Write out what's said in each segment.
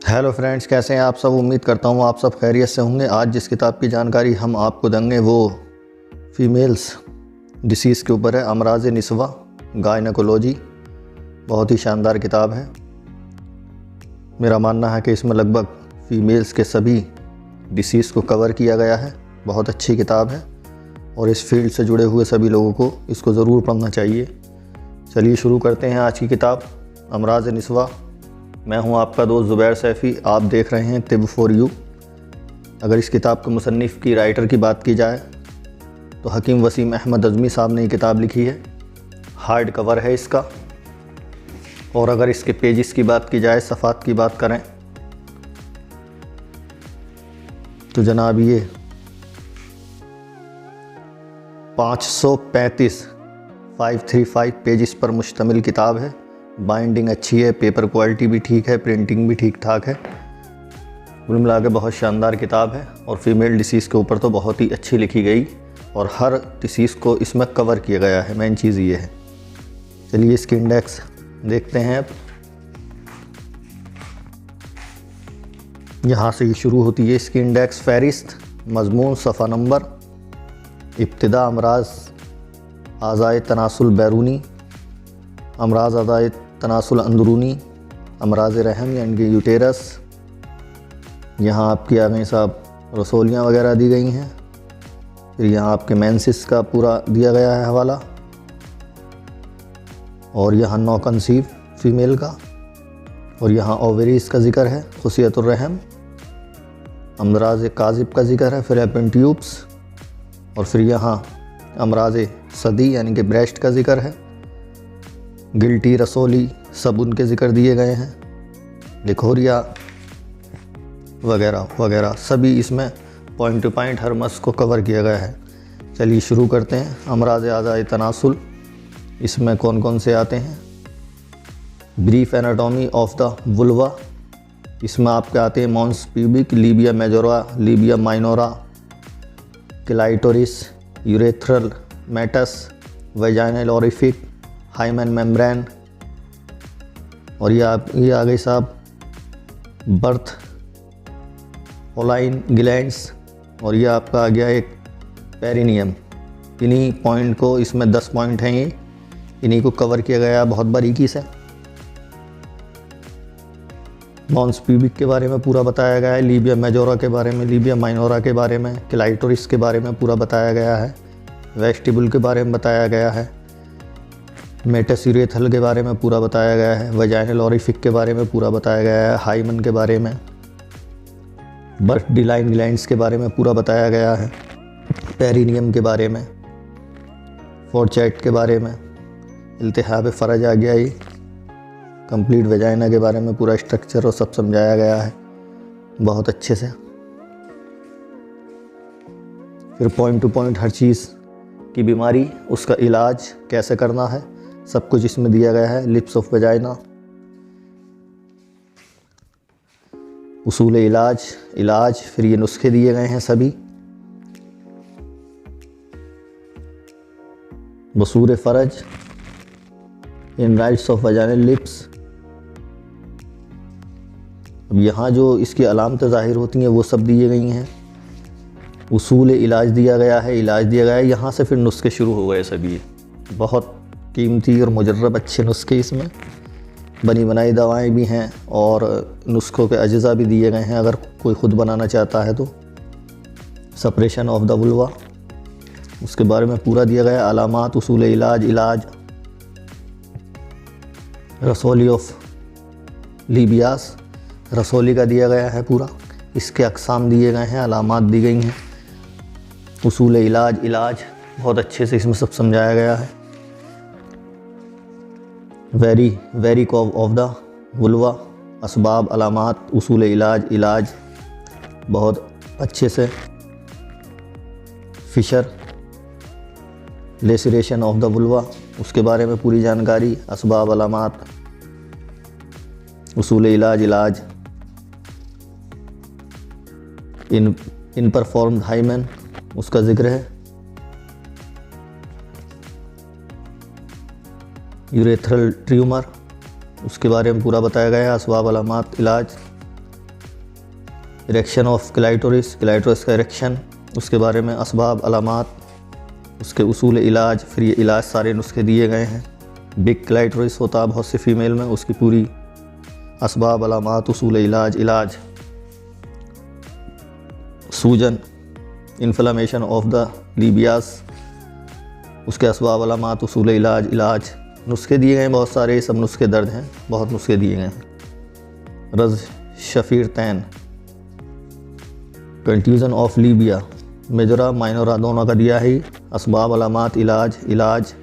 Hello friends, कैसे हैं आप सब। उम्मीद करता हूँ आप सब खैरियत से होंगे। आज जिस किताब की जानकारी हम आपको देंगे वो फीमेल्स डिसीज़ के ऊपर है, अमराज निस्वा गायनेकोलॉजी। बहुत ही शानदार किताब है। मेरा मानना है कि इसमें लगभग फ़ीमेल्स के सभी डिसीज़ को कवर किया गया है। बहुत अच्छी किताब है और इस फील्ड से जुड़े हुए सभी लोगों को इसको ज़रूर पढ़ना चाहिए। चलिए शुरू करते हैं आज की किताब, अमराज निस्वा। मैं हूं आपका दोस्त ज़ुबैर सैफ़ी। आप देख रहे हैं तिब फॉर यू। अगर इस किताब के मुसन्निफ़ की राइटर की बात की जाए तो हकीम वसीम अहमद अज़मी साहब ने ये किताब लिखी है। हार्ड कवर है इसका। और अगर इसके पेजेस की बात की जाए, सफ़ात की बात करें तो जनाब ये 535 पेजेस पर मुश्तमिल किताब है। बाइंडिंग अच्छी है, पेपर क्वालिटी भी ठीक है, प्रिंटिंग भी ठीक ठाक है। कुल मिला के बहुत शानदार किताब है और फीमेल डिसीज़ के ऊपर तो बहुत ही अच्छी लिखी गई और हर डिसीज़ को इसमें कवर किया गया है। मेन चीज़ ये है। चलिए इसकी इंडेक्स देखते हैं। अब यहाँ से ये शुरू होती है इसकी इंडेक्स फ़हरिस्त, मज़मून, सफ़ा नंबर, इब्तिदा, अमराज आज़ाए तनासुल बैरूनी, अमराज आज़ाए तनासुल अंदरूनी, अमराज रहम यानी कि यूटेरस। यहाँ आपकी आ गई साहब रसोलियाँ वगैरह दी गई हैं। फिर यहाँ आपके मेंसिस का पूरा दिया गया है हवाला। और यहाँ नौ कंसीव फ़ीमेल का। और यहाँ ओवरीज का ज़िक्र है, खुसियतुर रहम, अमराज काज़िब का ज़िक्र है, फिर एपेंट्यूब्स। और फिर यहाँ अमराज सदी यानी कि ब्रेस्ट का ज़िक्र है, गिल्टी, रसोली, सब उनके ज़िक्र दिए गए हैं, लिखोरिया वगैरह वगैरह सभी इसमें पॉइंट टू पॉइंट हर मस को कवर किया गया है। चलिए शुरू करते हैं। अमराज आज़ाए तनासुल, इसमें कौन कौन से आते हैं। Brief anatomy of the vulva, इसमें आपके आते हैं mons pubic, labia majora, labia minora, clitoris, urethral meatus, vaginal orifice, hymen membrane. और ये आ गई साहब बर्थ ओलाइन ग्लैंड्स। और ये आपका आ गया एक पेरिनियम। इन्हीं पॉइंट को, इसमें 10 पॉइंट हैं, ये इन्हीं को कवर किया गया बहुत बारीकी से। मॉन्स प्यूबिक के बारे में पूरा बताया गया है, लीबिया मेजोरा के बारे में, लीबिया माइनोरा के बारे में, क्लाइटोरिस के बारे में पूरा बताया गया है, वेस्टिबुल के बारे में बताया गया है, मेटस यूरेथल के बारे में पूरा बताया गया है, वेजाइनल ओरिफिक के बारे में पूरा बताया गया है, हाइमन के बारे में, बर्थ डिलाइन ग्लैंड्स के बारे में पूरा बताया गया है, पेरिनियम के बारे में, फोरचैट के बारे में, इल्तिहाब फ़रज आ गया, ये कंप्लीट वेजाइना के बारे में पूरा स्ट्रक्चर और सब समझाया गया है बहुत अच्छे से। फिर पॉइंट टू पॉइंट हर चीज़ की बीमारी, उसका इलाज कैसे करना है, सब कुछ इसमें दिया गया है। लिप्स ऑफ वेजाइना, उसूल इलाज, फिर ये नुस्खे दिए गए हैं सभी। बसूर फ़रज, इन राइट्स ऑफ वेजाइनल लिप्स। अब यहाँ जो इसकी अलामतें ज़ाहिर होती हैं वो सब दिए गई हैं। उसूल इलाज दिया गया है, यहाँ से फिर नुस्खे शुरू हो गए सभी। बहुत कीमती और मुजर्रब अच्छे नुस्खे इसमें, बनी बनाई दवाएं भी हैं और नुस्खों के अज्जा भी दिए गए हैं अगर कोई ख़ुद बनाना चाहता है तो। सपरेशन ऑफ द वुल्वा, उसके बारे में पूरा दिया गया, अलामात, उसूल इलाज, रसोली ऑफ लीबियास, रसोली का दिया गया है पूरा, इसके अक़साम दिए गए हैं, अलामात दी गई हैं, उसूल इलाज बहुत अच्छे से इसमें सब समझाया गया है। वेरिक ऑफ द वुल्वा, असबाब, अलामात, उसूल इलाज बहुत अच्छे से। Fissure, laceration of the vulva, उसके बारे में पूरी जानकारी, असबाब, अलामात, उसूल इलाज। इन परफॉर्म्ड हाइमन, उसका ज़िक्र है। यूरेथ्रल ट्यूमर, उसके बारे में पूरा बताया गया है, असबाब, अलामात, इलाज। इरेक्शन ऑफ क्लाइटोरिस, क्लाइटोरिस का इरेक्शन, उसके बारे में असबाब अलामात, उसके उसूल इलाज, फिर ये इलाज सारे नुस्खे दिए गए हैं। बिग क्लाइटोरिस होता है बहुत से फीमेल में, उसकी पूरी असबाब अलामात, उसूल इलाज, इलाज, सूजन, इन्फ्लामेशन ऑफ द लीबियास, उसके असबाब अलामात, उसूल इलाज, इलाज, नुस्खे दिए गए हैं बहुत सारे, ये सब नुस्खे दर्ज हैं, बहुत नुस्खे दिए गए हैं। रज शफीर तैन, contusion of Libya, majora minora दोनों का दिया है। असबाब अलामात, इलाज, इलाज,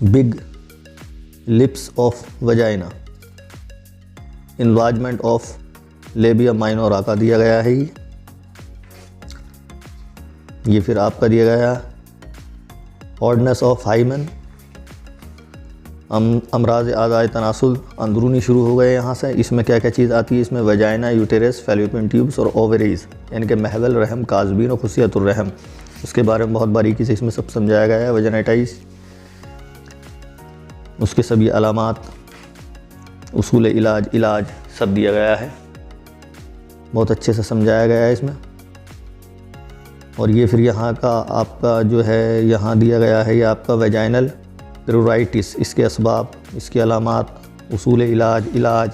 big lips of vagina, enlargement of labia minora का दिया गया है। ये फिर आपका दिया गया हार्डनेस ऑफ हाइमन, अमराज आज़ाए तनासुल अंदरूनी शुरू हो गए यहाँ से। इसमें क्या क्या चीज़ आती है, इसमें वजाइना, यूटेरस, फैलोपियन ट्यूब्स और ओवरीज, यानी कि महवल, रहम, काजबीन और खुसियतुर रहम, उसके बारे में बहुत बारीकी से इसमें सब समझाया गया है। वजनाइटिस, उसके सभी अलामात, उसूल इलाज, इलाज सब दिया गया है, बहुत अच्छे से समझाया गया है इसमें। और ये फिर यहाँ का आपका जो है यहाँ दिया गया है, ये आपका वजाइनल प्यूराइटिस, इसके असबाब, इसकी अलामात, उसूल इलाज, इलाज,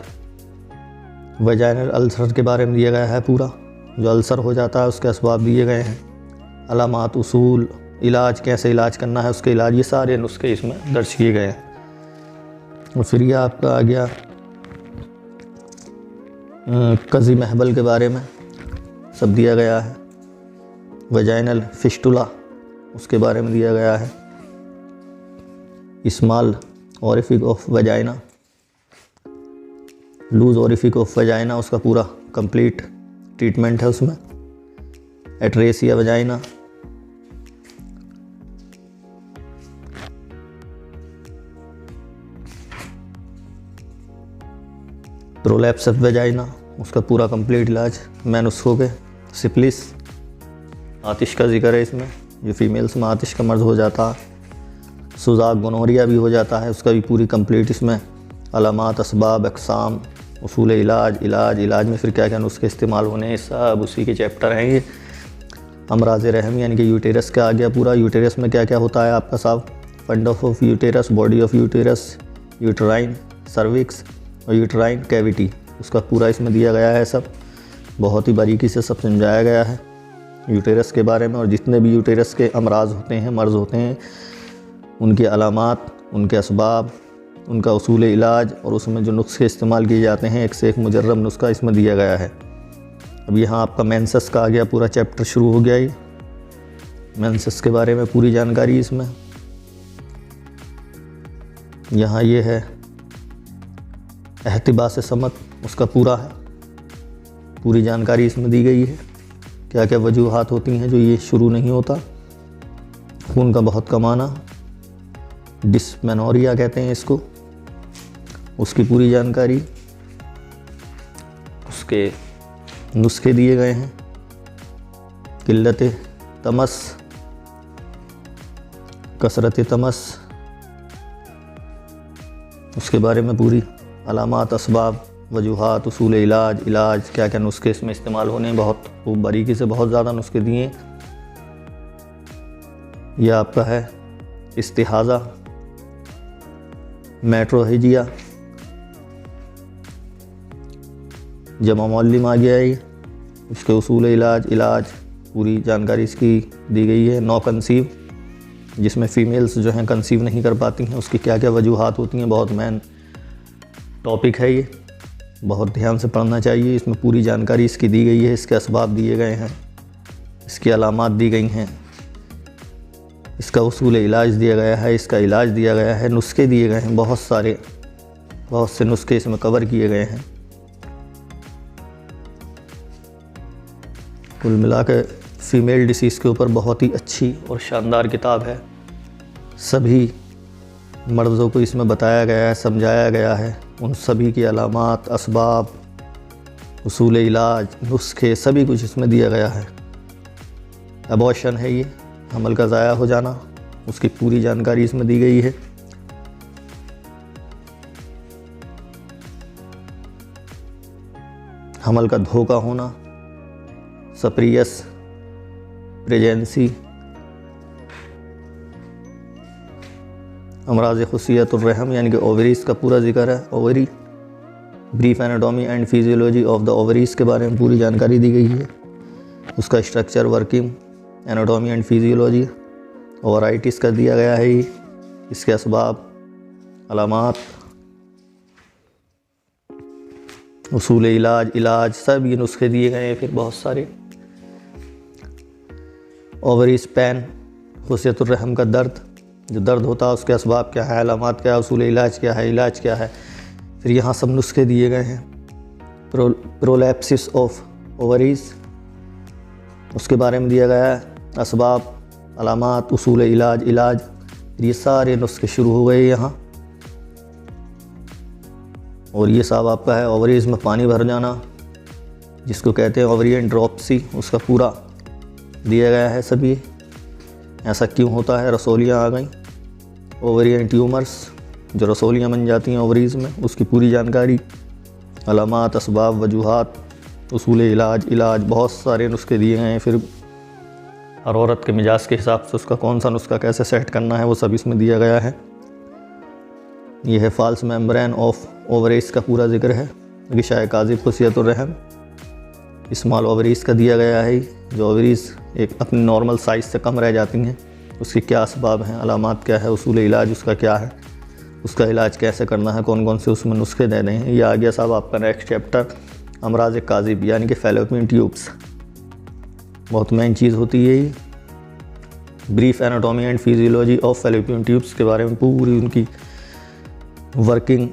वजाइनल अल्सर के बारे में दिया गया है पूरा, जो अल्सर हो जाता है उसके असबाब दिए गए हैं, अलामात, उसूल, इलाज, कैसे इलाज करना है उसके इलाज, ये सारे नुस्खे इसमें दर्ज किए गए हैं। और फिर ये आपका आ गया कज़ी महबल के बारे में सब दिया गया है। वजाइनल फिस्टुला, उसके बारे में दिया गया है। Small orifice of vagina, loose orifice of vagina, उसका पूरा कंप्लीट ट्रीटमेंट है उसमें। Atresia vagina, prolapse of vagina, उसका पूरा कंप्लीट इलाज। मैनुस्को के सिफिलिस, आतिश का जिक्र है इसमें, ये फीमेल्स में आतिश का मर्ज हो जाता है। सुजाक गोनोरिया भी हो जाता है, उसका भी पूरी कंप्लीट इसमें अलामात, असबाब, अकसाम, उसूल इलाज, इलाज, इलाज में फिर क्या क्या नुस्खे इस्तेमाल होने, सब उसी के चैप्टर हैं ये। अमराज रहम, यानी कि यूटेरस का आ गया पूरा। यूटेरस में क्या क्या होता है आपका साहब, fund of uterus, body of uterus, uterine cervix और यूटराइन कैविटी, उसका पूरा इसमें दिया गया है सब, बहुत ही बारीकी से सब समझाया गया है यूटेरस के बारे में। और जितने भी यूटेरस के अमराज होते हैं, मर्ज़ होते हैं, उनके अलामात, उनके असबाब, उनका उसूल इलाज और उसमें जो नुस्खे इस्तेमाल किए जाते हैं, एक से एक मुजर्रब नुस्खा इसमें दिया गया है। अब यहाँ आपका मेंसेस का आ गया, पूरा चैप्टर शुरू हो गया ये मेंसेस के बारे में पूरी जानकारी इसमें। यहाँ ये है एहतिबास समत, उसका पूरा है, पूरी जानकारी इसमें दी गई है, क्या क्या वजूहात होती हैं जो ये शुरू नहीं होता। खून का बहुत कम आना, डिस्मेनोरिया कहते हैं इसको, उसकी पूरी जानकारी, उसके नुस्खे दिए गए हैं। किल्लत तमस, कसरत तमस, उसके बारे में पूरी अलामात, असबाब, वजूहात, उसूल इलाज, इलाज, क्या क्या नुस्खे इसमें इस्तेमाल होने, बहुत खूब बारीकी से बहुत ज़्यादा नुस्खे दिए। यह आपका है इस्तिहाज़ा, मेट्रोहिजिया, जमा मौलिम आ गया है, उसके उसूल इलाज, इलाज, पूरी जानकारी इसकी दी गई है। नो कंसीव, जिसमें फ़ीमेल्स जो हैं कंसीव नहीं कर पाती हैं, उसकी क्या क्या वजूहात होती हैं, बहुत मेन टॉपिक है ये, बहुत ध्यान से पढ़ना चाहिए। इसमें पूरी जानकारी इसकी दी गई है, इसके असबाब दिए गए हैं, इसकी अलामात दी गई हैं, इसका उसूल इलाज दिया गया है, इसका इलाज दिया गया है, नुस्खे दिए गए हैं, बहुत से नुस्खे इसमें कवर किए गए हैं। कुल मिलाकर फ़ीमेल डिसीज़ के ऊपर बहुत ही अच्छी और शानदार किताब है। सभी मर्ज़ों को इसमें बताया गया है, समझाया गया है, उन सभी की अलामात, असबाब, उसूल इलाज, नुस्खे, सभी कुछ इसमें दिया गया है। अबॉर्शन है ये, हमल का ज़ाया हो जाना, उसकी पूरी जानकारी इसमें दी गई है। हमल का धोखा होना, सप्रियस प्रेजेंसी, अमराज खुसियतुर रहम यानी कि ओवरीज का पूरा जिक्र है। Ovary, brief anatomy and physiology of the ovaries के बारे में पूरी जानकारी दी गई है, उसका structure, working, anatomy and physiology. Ovaritis का दिया गया है, इसके असबाब, अलामात, उसूल इलाज सब ये नुस्खे दिए गए हैं। फिर बहुत सारे ओवरीज पैन, खुसियतुर रहम का दर्द, जो दर्द होता है उसके असबाब क्या है, अलामात क्या है, उसूल इलाज क्या है, इलाज क्या है। फिर यहाँ सब नुस्खे दिए गए हैं। प्रोलैप्सिस ऑफ ओवरीज, उसके बारे में दिया गया है, असबाब, अलामात, उसूल इलाज। ये सारे नुस्खे शुरू हो गए यहाँ। और ये सब आपका है ओवरीज में पानी भर जाना, जिसको कहते हैं ओवरियन ड्रॉप्सी, उसका पूरा दिया गया है सभी। ऐसा क्यों होता है, रसोलियाँ आ गई। ओवरियन ट्यूमर्स, जो रसोलियाँ बन जाती हैं ओवरीज में, उसकी पूरी जानकारी, अलामात, असबाब, वजूहात, उसूल इलाज, बहुत सारे नुस्खे दिए गए हैं। फिर हर औरत के मिजाज के हिसाब से उसका कौन सा नुस्खा कैसे सेट करना है वो सब इसमें दिया गया है। यह है फाल्स मेम्ब्रेन ऑफ ओवरीज का पूरा जिक्र है। गिशाए काजिब खुसियतुर रहम, स्मॉल ओवरीज का दिया गया है, जो ओवरीज एक अपने नॉर्मल साइज़ से कम रह जाती हैं, उसके क्या असबाब हैं, अलामात क्या है, उसूल इलाज उसका क्या है, उसका इलाज कैसे करना है, कौन कौन से उसमें नुस्खे देने हैं। ये आ गया साहब आपका नेक्स्ट चैप्टर, अमराज काजिब यानी कि फैलोपियन ट्यूब्स। बहुत मेन चीज़ होती है ये। Brief anatomy and physiology of fallopian tubes के बारे में पूरी उनकी वर्किंग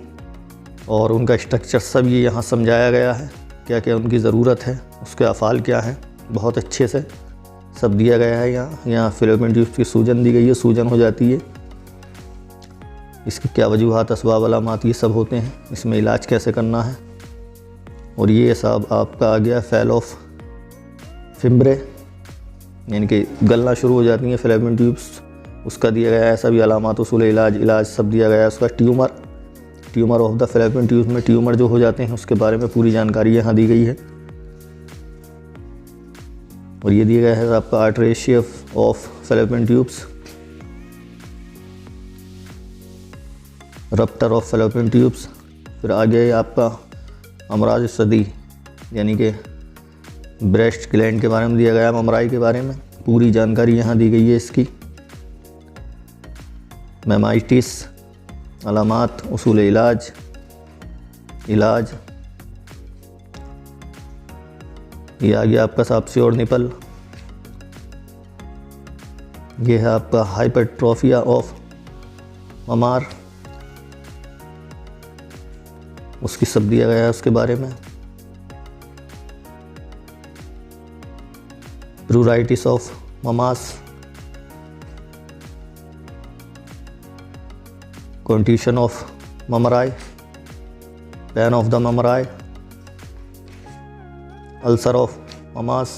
और उनका स्ट्रक्चर सब ये यहाँ समझाया गया है, क्या क्या उनकी ज़रूरत है, उसके अफ़ाल क्या है, बहुत अच्छे से सब दिया गया है। यहाँ फैलोपियन ट्यूब्स की सूजन दी गई है, सूजन हो जाती है, इसकी क्या वजूहात, असबाब, अलामात ये सब होते हैं, इसमें इलाज कैसे करना है। और ये सब आपका आ गया फैल ऑफ फिम्ब्रे, यानी कि गलना शुरू हो जाती हैं फैलोपियन ट्यूब्स, उसका दिया गया है सभी अलामात, उसूल इलाज सब दिया गया है। उसका tumour of the fallopian tubes में ट्यूमर जो हो जाते हैं उसके बारे में पूरी जानकारी यहाँ दी गई है। और ये दिया गया है आपका atresia of fallopian tubes, rupture of fallopian tubes. फिर आगे आपका अमराज सदी यानी कि ब्रेस्ट ग्लैंड के बारे में दिया गया है, ममराई के बारे में पूरी जानकारी यहाँ दी गई है इसकी। मेमाइटिस, अलामात, उसूल इलाज। ये आ गया आपका साप्सी और निपल। ये है आपका हाइपरट्रोफिया ऑफ ममार, उसकी सब दिया गया है उसके बारे में। Pleuritis of mammas, contusion of mammae, pain of the mammae, ulcer of mammas,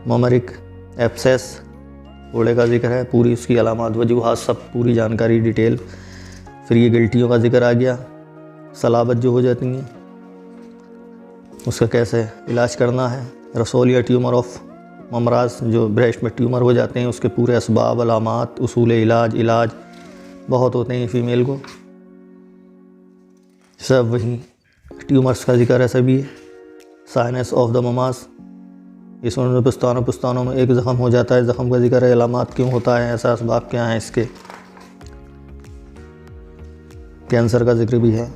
mammary abscess, फोड़े का जिक्र है, पूरी उसकी अलामात, वजूहात सब पूरी जानकारी डिटेल। फिर ये गिल्टियों का जिक्र आ गया, सलाबत जो हो जाती हैं उसका कैसे इलाज करना है। रसोलिया ट्यूमर ऑफ ममराज, जो ब्रेस्ट में ट्यूमर हो जाते हैं उसके पूरे असबाब, अलामात, उसूल इलाज बहुत होते हैं फीमेल को, सब वही ट्यूमर्स का जिक्र है सभी। साइनस ऑफ द ममास, इसमें पुस्तानों में एक ज़ख़म हो जाता है, ज़ख़म का जिक्र है, अलामात क्यों होता है, ऐसा असबाब क्या हैं इसके। कैंसर का जिक्र भी है।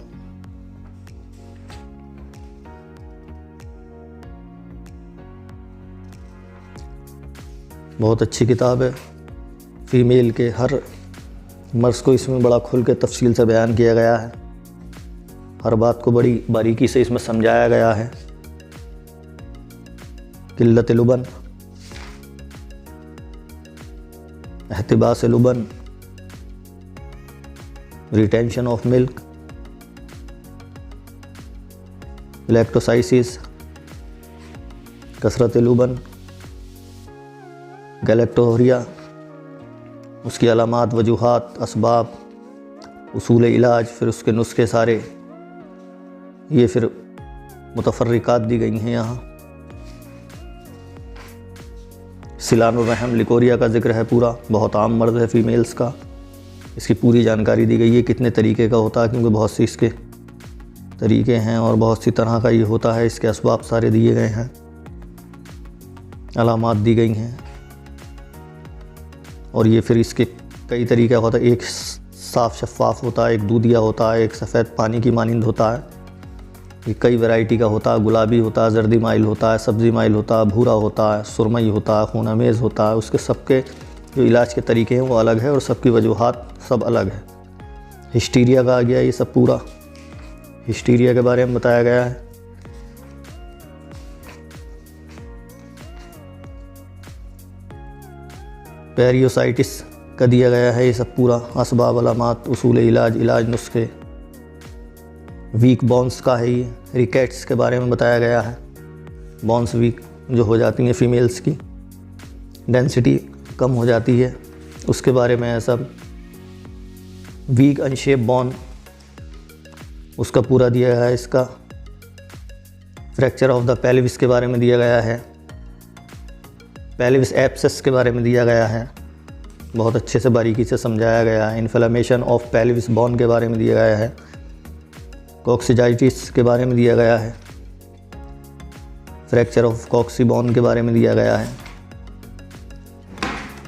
बहुत अच्छी किताब है, फ़ीमेल के हर मर्ज़ को इसमें बड़ा खुल के तफसील से बयान किया गया है, हर बात को बड़ी बारीकी से इसमें समझाया गया है। किल्लत लुबन, एहतिबास लुबन, रिटेंशन ऑफ मिल्क, लैक्टोसाइसिस, कसरत लुबन, गैलेक्टोरिया, उसकी अलामात, वजूहात, असबाब, उसूल इलाज, फिर उसके नुस्खे सारे। ये फिर मुतफर्रिकात दी गई हैं यहाँ। सिलानुर रहम लिकोरिया का जिक्र है पूरा, बहुत आम मर्द है फीमेल्स का। इसकी पूरी जानकारी दी गई है, कितने तरीके का होता है, क्योंकि बहुत सी इसके तरीके हैं और बहुत सी तरह का ये होता है। इसके असबाब सारे दिए गए हैं, अलामात दी गई हैं। और ये फिर इसके कई तरीके होता है, एक साफ़ शफ़ाफ़ होता है, एक दूधिया होता है, एक सफ़ेद पानी की मानिंद होता है। ये कई वैरायटी का होता है, गुलाबी होता है, जर्दी माइल होता है, सब्ज़ी माइल होता है, भूरा होता है, सुरमई होता है, खून अमेज़ होता है। उसके सबके जो इलाज के तरीके हैं वो अलग है और सबकी वजूहात सब अलग है। हिस्टीरिया का आ गया ये सब पूरा, हिस्टीरिया के बारे में बताया गया है। पेरियोसाइटिस का दिया गया है ये सब पूरा, असबाब, अलामात, उसूल इलाज, इलाज नुस्खे। वीक बोन्स का है ये, रिकेट्स के बारे में बताया गया है। बोन्स वीक जो हो जाती हैं फीमेल्स की, डेंसिटी कम हो जाती है, उसके बारे में है सब। वीक अनशेप बोन, उसका पूरा दिया गया है। इसका फ्रैक्चर ऑफ द पेल्विस के बारे में दिया गया है। पेल्विस एब्सेस के बारे में दिया गया है, बहुत अच्छे से बारीकी से समझाया गया है। इन्फ्लेमेशन ऑफ पेल्विस बोन के बारे में दिया गया है। कॉक्सिजाइटिस के बारे में दिया गया है। फ्रैक्चर ऑफ कॉक्सी बोन के बारे में दिया गया है।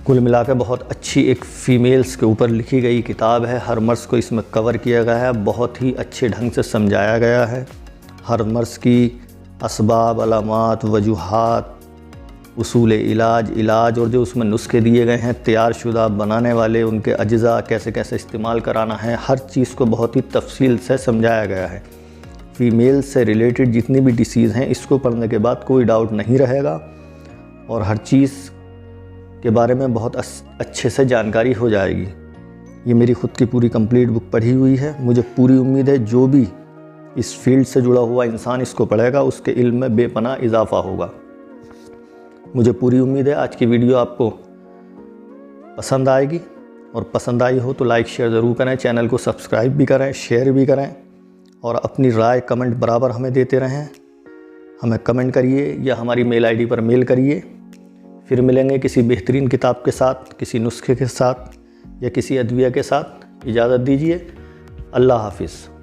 कुल मिलाकर बहुत अच्छी एक फ़ीमेल्स के ऊपर लिखी गई किताब है। हर मर्ज़ को इसमें कवर किया गया है, बहुत ही अच्छे ढंग से समझाया गया है। हर मर्ज़ की असबाब, अलामात, वजूहात, उसूल इलाज, इलाज और जो उसमें नुस्खे दिए गए हैं, तैयार शुदा बनाने वाले उनके अज्जा कैसे कैसे इस्तेमाल कराना है, हर चीज़ को बहुत ही तफसील से समझाया गया है। फ़ीमेल से रिलेटेड जितनी भी डिसीज़ हैं, इसको पढ़ने के बाद कोई डाउट नहीं रहेगा और हर चीज़ के बारे में बहुत अच्छे से जानकारी हो जाएगी। ये मेरी ख़ुद की पूरी कंप्लीट बुक पढ़ी हुई है। मुझे पूरी उम्मीद है जो भी इस फील्ड से जुड़ा हुआ इंसान इसको पढ़ेगा उसके इल्म में बेपनाह इजाफ़ा होगा। मुझे पूरी उम्मीद है आज की वीडियो आपको पसंद आएगी और पसंद आई हो तो लाइक शेयर ज़रूर करें, चैनल को सब्सक्राइब भी करें, शेयर भी करें और अपनी राय कमेंट बराबर हमें देते रहें। हमें कमेंट करिए या हमारी मेल आईडी पर मेल करिए। फिर मिलेंगे किसी बेहतरीन किताब के साथ, किसी नुस्खे के साथ या किसी अदविया के साथ। इजाज़त दीजिए। अल्लाह हाफिज़।